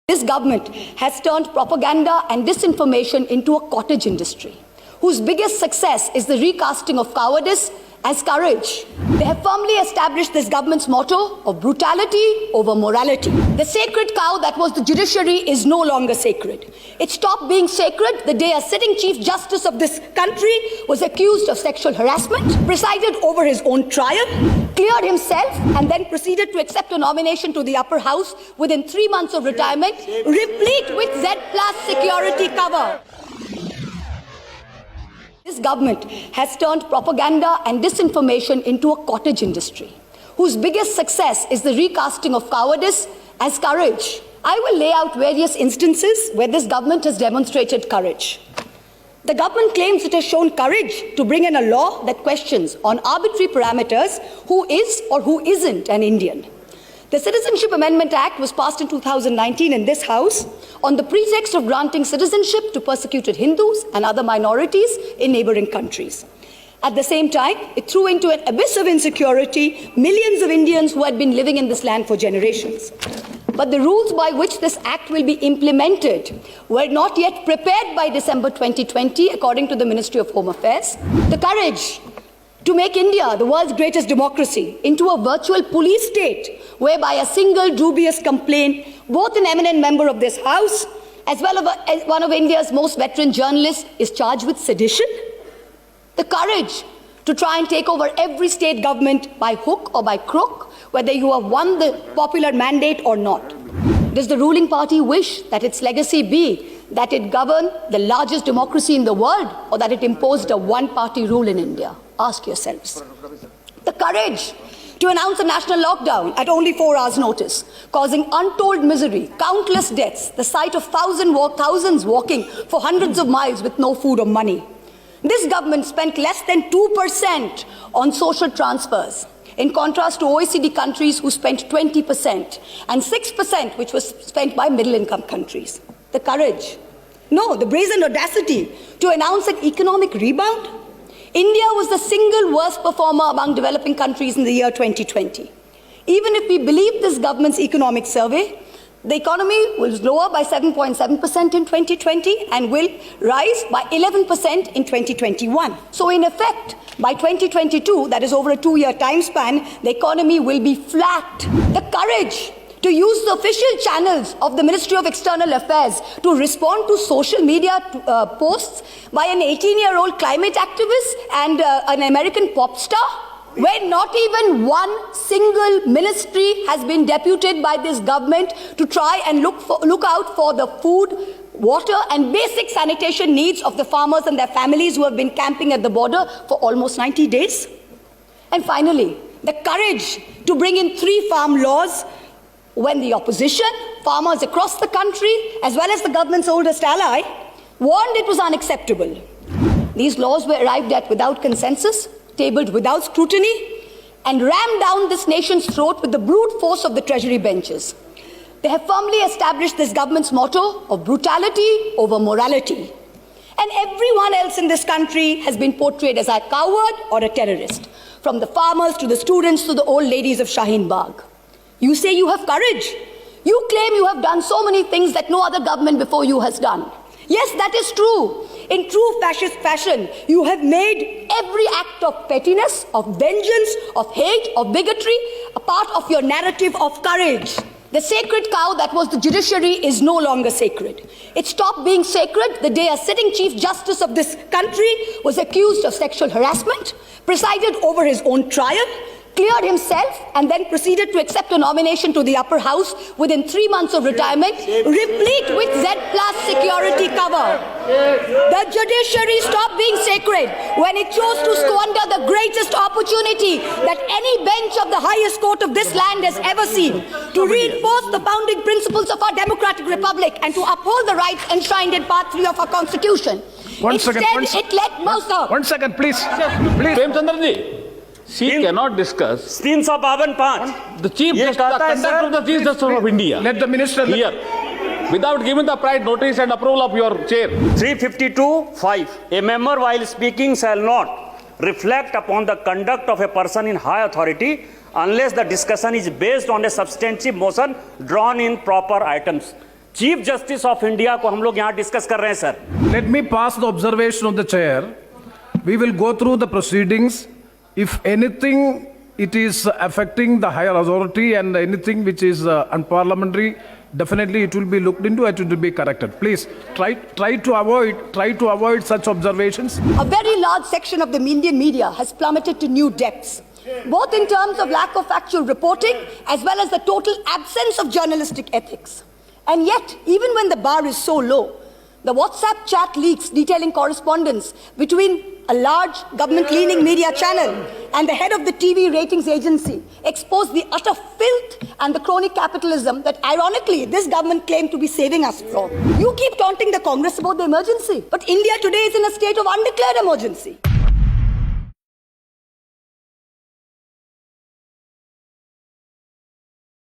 This government has turned propaganda and disinformation into a cottage industry, whose biggest success is the recasting of cowardice as courage. They have firmly established this government's motto of brutality over morality. The sacred cow that was the judiciary is no longer sacred. It stopped being sacred the day a sitting Chief Justice of this country was accused of sexual harassment, presided over his own trial, cleared himself, and then proceeded to accept a nomination to the upper house within 3 months of retirement, replete with Z+ security cover. This government has turned propaganda and disinformation into a cottage industry, whose biggest success is the recasting of cowardice as courage. I will lay out various instances where this government has demonstrated courage. The government claims it has shown courage to bring in a law that questions on arbitrary parameters who is or who isn't an Indian. The Citizenship Amendment Act was passed in 2019 in this House on the pretext of granting citizenship to persecuted Hindus and other minorities in neighboring countries. At the same time, it threw into an abyss of insecurity millions of Indians who had been living in this land for generations. But the rules by which this act will be implemented were not yet prepared by December 2020, according to the Ministry of Home Affairs. The courage to make India, the world's greatest democracy, into a virtual police state, whereby a single dubious complaint, both an eminent member of this House as well as one of India's most veteran journalists, is charged with sedition. The courage to try and take over every state government by hook or by crook, whether you have won the popular mandate or not. Does the ruling party wish that its legacy be that it governed the largest democracy in the world, or that it imposed a one-party rule in India? Ask yourselves. The courage to announce a national lockdown at only 4 hours' notice, causing untold misery, countless deaths, the sight of thousands walking for hundreds of miles with no food or money. This government spent less than 2% on social transfers, in contrast to OECD countries who spent 20%, and 6% which was spent by middle-income countries. The courage, no, the brazen audacity to announce an economic rebound. India was the single worst performer among developing countries in the year 2020. Even if we believe this government's economic survey, the economy was lower by 7.7% in 2020 and will rise by 11% in 2021. So in effect, by 2022, that is over a 2-year time span, the economy will be flat. The courage to use the official channels of the Ministry of External Affairs to respond to social media posts by an 18-year-old climate activist and an American pop star, where not even one single ministry has been deputed by this government to try and look out for the food, water and basic sanitation needs of the farmers and their families who have been camping at the border for almost 90 days. And finally, the courage to bring in 3 farm laws when the opposition, farmers across the country, as well as the government's oldest ally, warned it was unacceptable. These laws were arrived at without consensus, tabled without scrutiny, and rammed down this nation's throat with the brute force of the Treasury benches. They have firmly established this government's motto of brutality over morality. And everyone else in this country has been portrayed as a coward or a terrorist, from the farmers to the students to the old ladies of Shaheen Bagh. You say you have courage. You claim you have done so many things that no other government before you has done. Yes, that is true. In true fascist fashion, you have made every act of pettiness, of vengeance, of hate, of bigotry a part of your narrative of courage. The sacred cow that was the judiciary is no longer sacred. It stopped being sacred the day a sitting Chief Justice of this country was accused of sexual harassment, presided over his own trial, cleared himself, and then proceeded to accept a nomination to the upper house within 3 months of retirement, replete with Z+ security cover. The judiciary stopped being sacred when it chose to squander the greatest opportunity that any bench of the highest court of this land has ever seen, to reinforce the founding principles of our democratic republic and to uphold the rights enshrined in Part 3 of our Constitution. One second, please. Premchandra ji. She cannot discuss. 352. The Chief Justice, the conduct of the Chief Justice of India. Let the minister here, without giving the prior notice and approval of your chair. 352(5). A member while speaking shall not reflect upon the conduct of a person in high authority unless the discussion is based on a substantive motion drawn in proper items. Chief justice of India को हम लोग यहाँ discuss कर रहे हैं sir. Let me pass the observation of the chair. We will go through the proceedings. If anything, it is affecting the higher authority and anything which is unparliamentary, definitely it will be looked into and it will be corrected. Please try to avoid such observations. A very large section of the Indian media has plummeted to new depths, both in terms of lack of factual reporting as well as the total absence of journalistic ethics. And yet, even when the bar is so low, the WhatsApp chat leaks detailing correspondence between a large government-leaning media channel and the head of the TV ratings agency expose the utter filth and the crony capitalism that, ironically, this government claimed to be saving us from. You keep taunting the Congress about the emergency, but India today is in a state of undeclared emergency.